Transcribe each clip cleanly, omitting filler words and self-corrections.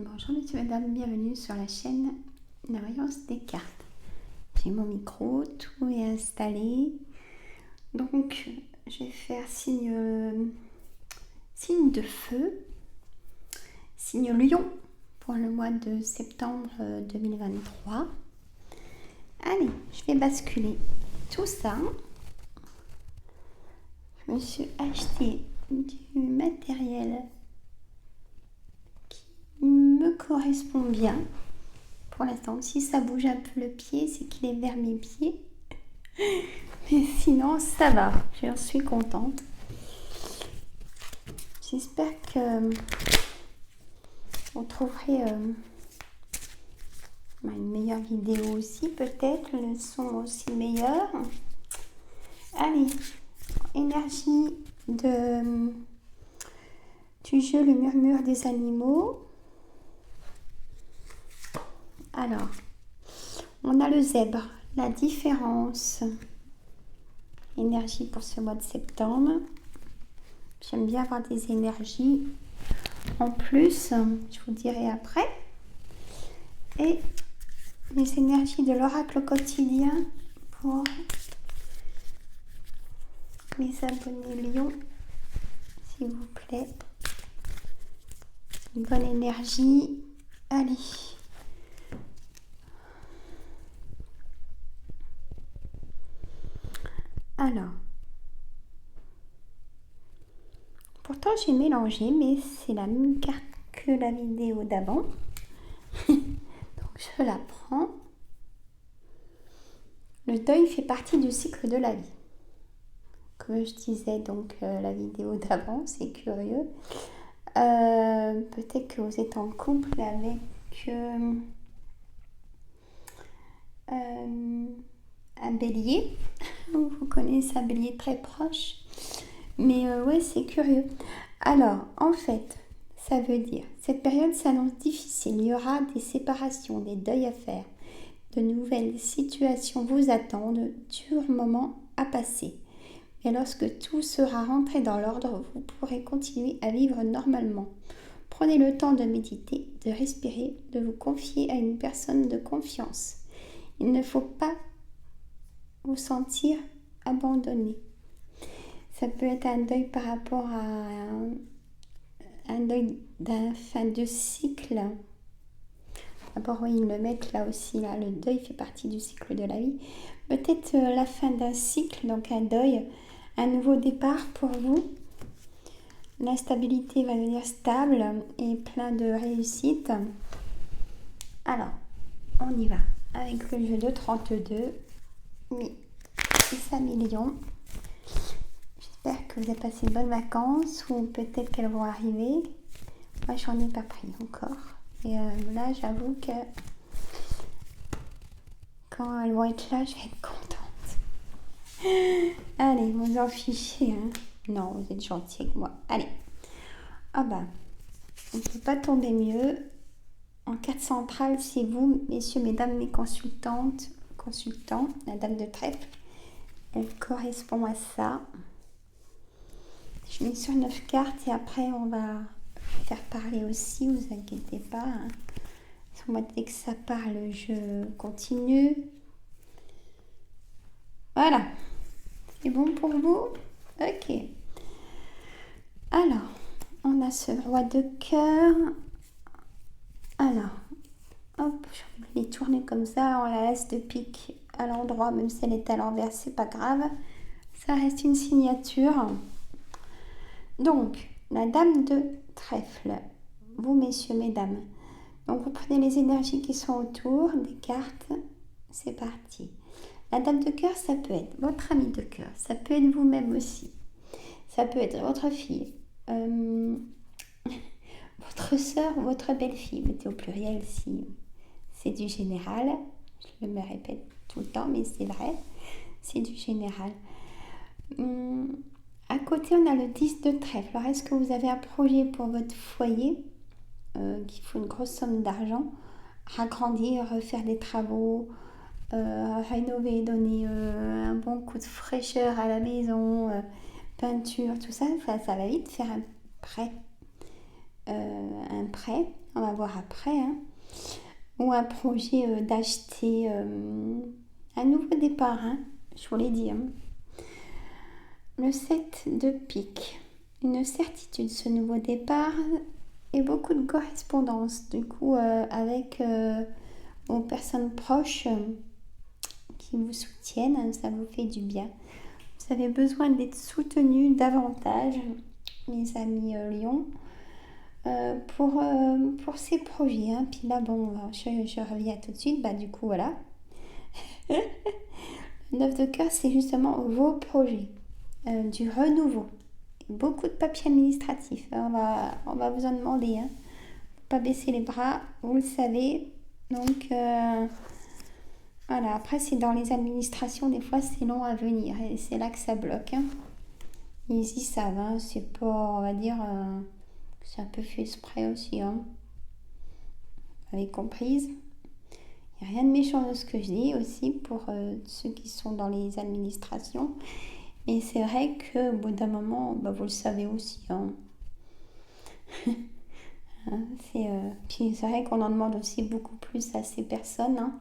Bonjour monsieur, madame, bienvenue sur la chaîne La Voyance des cartes. J'ai mon micro, tout est installé. Donc, je vais faire signe de feu, signe lion pour le mois de septembre 2023. Allez, je vais basculer tout ça. Je me suis acheté du matériel qui me correspond bien. Pour l'instant, si ça bouge un peu le pied, c'est qu'il est vers mes pieds. Mais sinon, ça va. J'en suis contente. J'espère que vous trouverez une meilleure vidéo aussi, peut-être. Le son aussi meilleur. Allez, énergie du jeu Le Murmure des Animaux. Alors, on a le zèbre, la différence. Énergie pour ce mois de septembre. J'aime bien avoir des énergies en plus, je vous dirai après. Et les énergies de l'oracle quotidien pour mes abonnés Lion, s'il vous plaît. Une bonne énergie. Allez. Alors, pourtant j'ai mélangé, mais c'est la même carte que la vidéo d'avant. Donc je la prends. Le deuil fait partie du cycle de la vie. Comme je disais donc la vidéo d'avant, c'est curieux. Peut-être que vous êtes en couple avec un bélier. Vous connaissez un bélier très proche. Mais ouais, c'est curieux. Alors, en fait, ça veut dire, cette période s'annonce difficile. Il y aura des séparations, des deuils à faire. De nouvelles situations vous attendent, durs moments à passer. Mais lorsque tout sera rentré dans l'ordre, vous pourrez continuer à vivre normalement. Prenez le temps de méditer, de respirer, de vous confier à une personne de confiance. Il ne faut pas vous sentir abandonné. Ça peut être un deuil par rapport à un deuil d'un fin de cycle. D'abord, oui, ils le mettent là aussi. Là, le deuil fait partie du cycle de la vie. Peut-être la fin d'un cycle, donc un deuil, un nouveau départ pour vous. La stabilité va devenir stable et plein de réussite. Alors, on y va avec le jeu de 32. Oui, c'est ça, millions. J'espère que vous avez passé de bonnes vacances ou peut-être qu'elles vont arriver. Moi, j'en ai pas pris encore. Et là, j'avoue que quand elles vont être là, je vais être contente. Allez, vous en fichez. Hein. Non, vous êtes gentils avec moi. Allez. Ah bah, on ne peut pas tomber mieux. En carte centrale, c'est vous, messieurs, mesdames, mes consultants, la dame de trèfle. Elle correspond à ça. Je mets sur 9 cartes et après on va faire parler aussi, vous inquiétez pas. Hein. Moi, dès que ça parle, je continue. Voilà. C'est bon pour vous? Ok. Alors, on a ce roi de cœur. Alors, hop, je vais les tourner comme ça. On la laisse de pique à l'endroit, même si elle est à l'envers, c'est pas grave. Ça reste une signature. Donc, la dame de trèfle. Vous, messieurs, mesdames. Donc, vous prenez les énergies qui sont autour des cartes. C'est parti. La dame de cœur, ça peut être votre ami de cœur. Ça peut être vous-même aussi. Ça peut être votre fille. Votre soeur ou votre belle-fille. Mettez au pluriel si c'est du général. Je me répète tout le temps, mais c'est vrai. C'est du général. À côté, on a le 10 de trèfle. Alors, est-ce que vous avez un projet pour votre foyer qui faut une grosse somme d'argent? Agrandir, refaire des travaux, rénover, donner un bon coup de fraîcheur à la maison, peinture, tout ça, ça va vite faire un après, on va voir après, hein, ou un projet d'acheter un nouveau départ, hein, je vous l'ai dit. Hein. Le 7 de pique, une certitude, ce nouveau départ et beaucoup de correspondance du coup avec vos personnes proches qui vous soutiennent, ça vous fait du bien. Vous avez besoin d'être soutenu davantage, mes amis Lion, pour ces projets. Hein. Puis là, bon, je reviens tout de suite. Bah, du coup, voilà. Le 9 de cœur, c'est justement vos projets, du renouveau. Beaucoup de papiers administratifs. On va vous en demander. Hein. Faut pas baisser les bras, vous le savez. Donc, voilà. Après, c'est dans les administrations, des fois, c'est long à venir. Et c'est là que ça bloque. Hein. Ils y savent. Hein. C'est pas, on va dire, c'est un peu fait exprès aussi. Hein. Vous avez comprise. Il n'y a rien de méchant dans ce que je dis aussi pour ceux qui sont dans les administrations. Et c'est vrai qu'au bout d'un moment, bah, vous le savez aussi. Hein. Hein, puis c'est vrai qu'on en demande aussi beaucoup plus à ces personnes. Hein,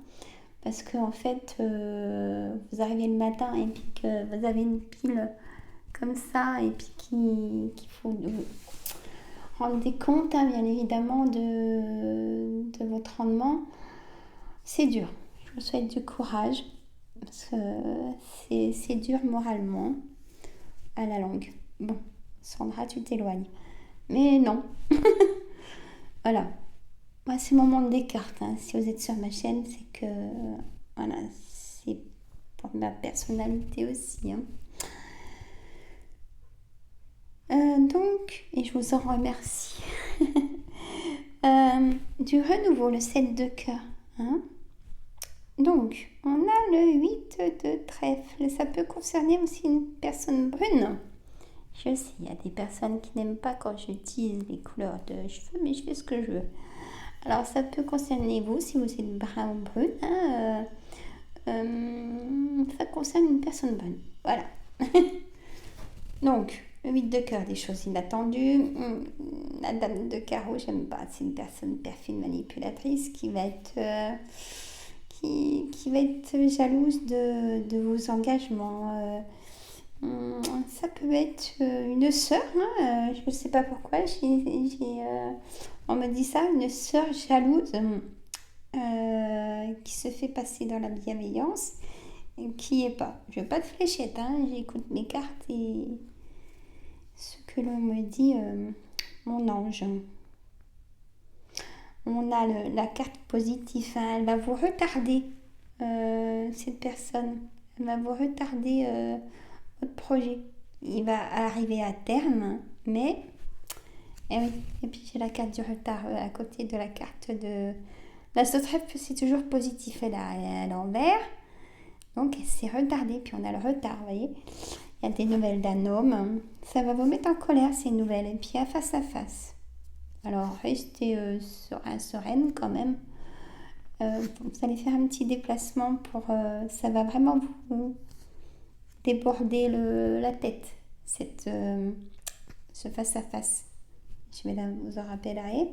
parce qu'en fait, vous arrivez le matin et puis que vous avez une pile comme ça et puis qu'il faut vous rendre des comptes, hein, bien évidemment, de votre rendement. C'est dur. Je vous souhaite du courage parce que c'est dur moralement à la longue. Bon, Sandra, tu t'éloignes. Mais non. Voilà. Moi, c'est mon monde des cartes. Hein. Si vous êtes sur ma chaîne, c'est que voilà, c'est pour ma personnalité aussi. Hein. Donc, et je vous en remercie. Du renouveau, le 7 de cœur. Hein. Donc, on a le 8 de trèfle. Ça peut concerner aussi une personne brune. Je sais, il y a des personnes qui n'aiment pas quand j'utilise les couleurs de cheveux, mais je fais ce que je veux. Alors, ça peut concerner vous, si vous êtes brun ou brune. Hein, ça concerne une personne brune. Voilà. Donc, le 8 de cœur, des choses inattendues. La dame de carreau, j'aime pas. C'est une personne perfide, manipulatrice qui va être... qui va être jalouse de vos engagements. Ça peut être une sœur, hein, je ne sais pas pourquoi, on me dit ça, une sœur jalouse qui se fait passer dans la bienveillance et qui est pas. Je veux pas de fléchette, hein, j'écoute mes cartes et ce que l'on me dit, mon ange. On a la carte positive, hein, elle va vous retarder, cette personne, elle va vous retarder votre projet. Il va arriver à terme, mais... Et oui, et puis j'ai la carte du retard à côté de la carte de... La trèfle, c'est toujours positif, elle est à l'envers, donc c'est retardé, puis on a le retard, vous voyez. Il y a des nouvelles d'un homme, ça va vous mettre en colère ces nouvelles, et puis à face. Alors restez sereine quand même. Vous allez faire un petit déplacement pour... ça va vraiment vous déborder la tête, ce face à face. Je vais vous en rappeler.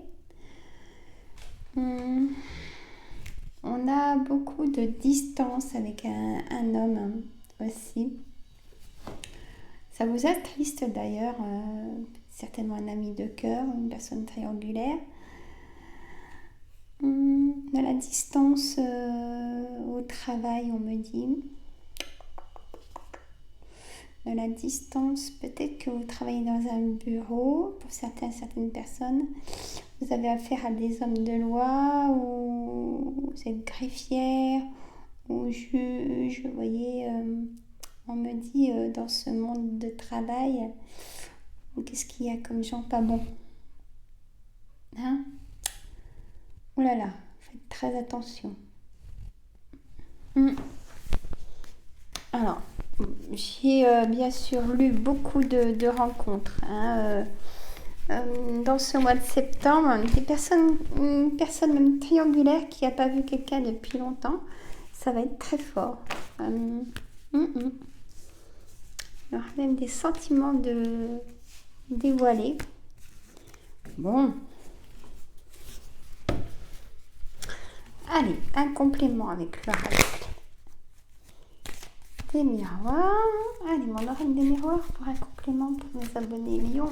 On a beaucoup de distance avec un homme aussi. Ça vous attriste d'ailleurs, certainement un ami de cœur, une personne triangulaire. De la distance au travail, on me dit. De la distance, peut-être que vous travaillez dans un bureau, pour certaines personnes, vous avez affaire à des hommes de loi, ou vous êtes greffière, ou juge, vous voyez, on me dit dans ce monde de travail, qu'est-ce qu'il y a comme gens pas bons, hein? Oh là là, faites très attention. Alors, j'ai bien sûr lu beaucoup de rencontres hein, dans ce mois de septembre. Une personne même triangulaire qui n'a pas vu quelqu'un depuis longtemps, ça va être très fort. Il y aura même des sentiments dévoilés. Bon, Allez, un complément avec le reste. Des miroirs. Allez, mon oreille de miroir pour un complément pour mes abonnés Lyon.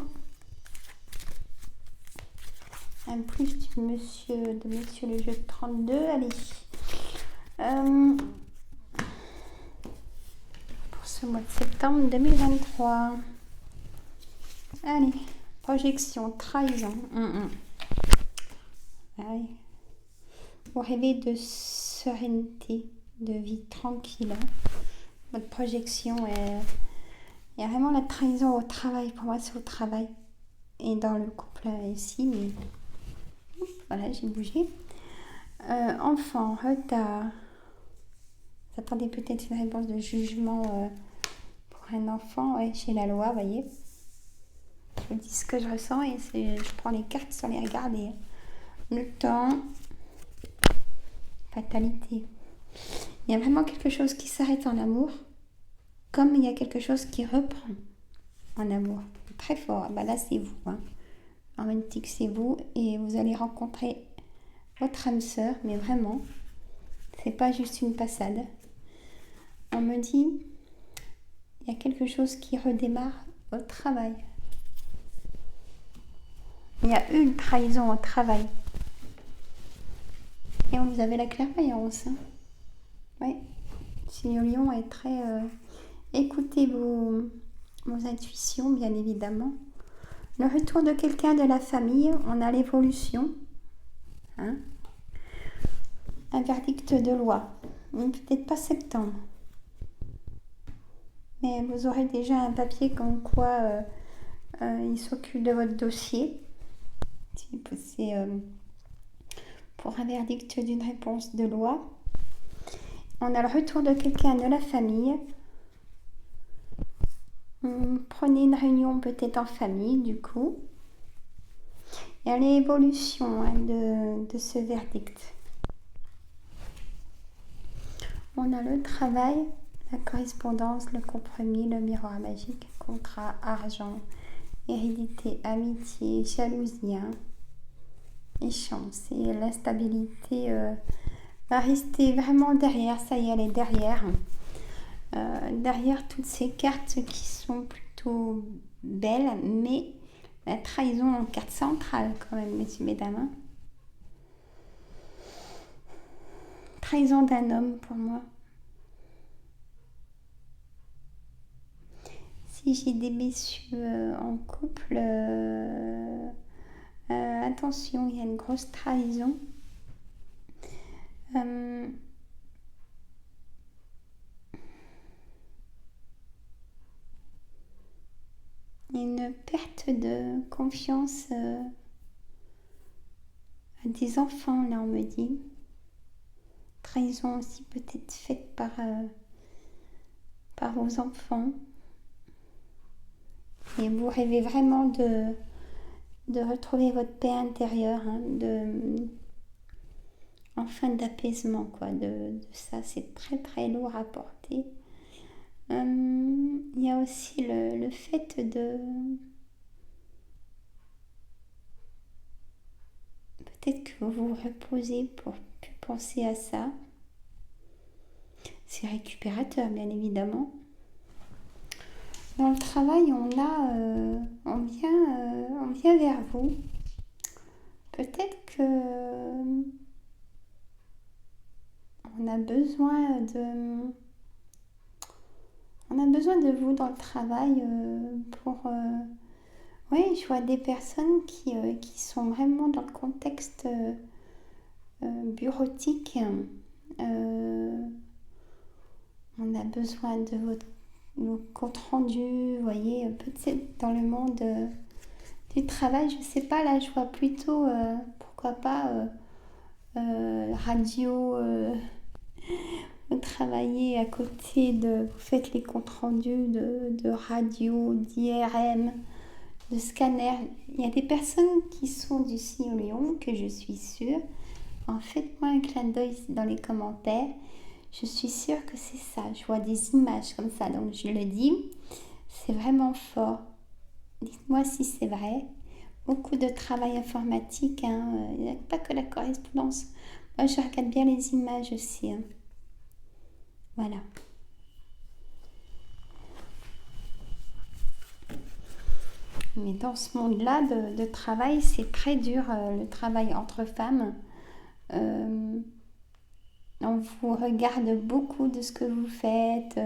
Un plus de monsieur le jeu de 32. Allez. Pour ce mois de septembre 2023. Allez. Projection, trahison. Allez. Vous rêvez de sérénité, de vie tranquille. Votre projection, il y a vraiment la trahison au travail. Pour moi, c'est au travail. Et dans le couple ici, mais voilà, j'ai bougé. Enfant, retard. Vous attendez peut-être une réponse de jugement pour un enfant, chez la loi, vous voyez. Je vous dis ce que je ressens et je prends les cartes sans les regarder. Le temps, fatalité. Il y a vraiment quelque chose qui s'arrête en amour, comme il y a quelque chose qui reprend en amour. Très fort. Là, c'est vous. En romantique, c'est vous. Et vous allez rencontrer votre âme sœur, mais vraiment, c'est pas juste une passade. On me dit, il y a quelque chose qui redémarre au travail. Il y a eu une trahison au travail. Et vous avez la clairvoyance. Oui. Signe Lion est très... écoutez vos intuitions, bien évidemment. Le retour de quelqu'un de la famille, on a l'évolution. Un verdict de loi. Peut-être pas septembre. Mais vous aurez déjà un papier comme quoi il s'occupe de votre dossier. C'est pour un verdict d'une réponse de loi. On a le retour de quelqu'un de la famille. Prenez une réunion peut-être en famille, du coup. Il y a l'évolution de ce verdict. On a le travail, la correspondance, le compromis, le miroir magique, contrat, argent, hérédité, amitié, jalousie, échange. Et l'instabilité va rester vraiment derrière. Ça y est, elle est derrière. Derrière toutes ces cartes qui sont plutôt belles, mais la trahison en carte centrale quand même, messieurs, mesdames. Trahison d'un homme pour moi. Si j'ai des messieurs en couple, attention, il y a une grosse trahison. Une perte de confiance à des enfants, là on me dit. Trahison aussi peut-être faite par vos enfants. Et vous rêvez vraiment de retrouver votre paix intérieure, enfin d'apaisement, quoi. De ça, c'est très très lourd à porter. Il y a aussi le fait de... Peut-être que vous vous reposez pour plus penser à ça. C'est récupérateur, bien évidemment. Dans le travail, on vient vers vous. Peut-être que on a besoin de vous dans le travail pour... je vois des personnes qui sont vraiment dans le contexte bureautique. On a besoin de vos comptes rendus, vous voyez, peut-être dans le monde du travail, je sais pas, là je vois plutôt, pourquoi pas, radio, vous travaillez à côté vous faites les comptes rendus de radio, d'IRM, de scanner. Il y a des personnes qui sont du signe Lion, que je suis sûre. Faites-moi un clin d'œil dans les commentaires. Je suis sûre que c'est ça. Je vois des images comme ça, donc je le dis. C'est vraiment fort. Dites-moi si c'est vrai. Beaucoup de travail informatique. Il n'y a pas que la correspondance. Je regarde bien les images aussi, hein. Voilà. Mais dans ce monde-là de travail, c'est très dur, le travail entre femmes. Euh, on vous regarde beaucoup de ce que vous faites.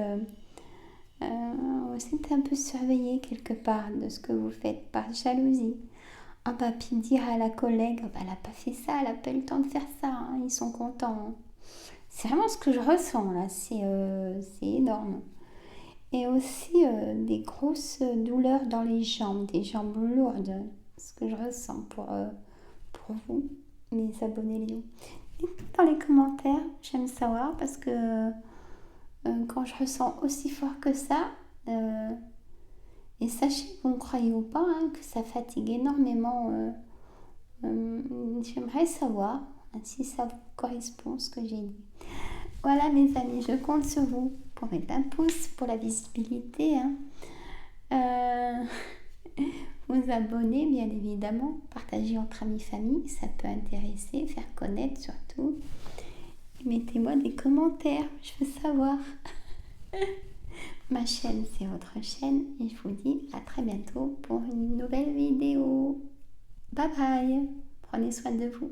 Vous êtes un peu surveillé quelque part de ce que vous faites par jalousie. Ah bah puis dire à la collègue, ah bah, elle n'a pas fait ça, elle n'a pas eu le temps de faire ça, hein, ils sont contents, hein. C'est vraiment ce que je ressens là, c'est énorme. Et aussi des grosses douleurs dans les jambes, des jambes lourdes, ce que je ressens pour vous, mes abonnés Léo. Dites dans les commentaires, j'aime savoir parce que quand je ressens aussi fort que ça, et sachez, vous ne croyez ou pas, hein, que ça fatigue énormément. J'aimerais savoir si ça vous correspond ce que j'ai dit. Voilà mes amis, je compte sur vous pour mettre un pouce pour la visibilité, hein. Vous abonner bien évidemment, partager entre amis famille, ça peut intéresser, faire connaître surtout. Mettez-moi des commentaires, je veux savoir. Ma chaîne, c'est votre chaîne et je vous dis à très bientôt pour une nouvelle vidéo. Bye bye, prenez soin de vous.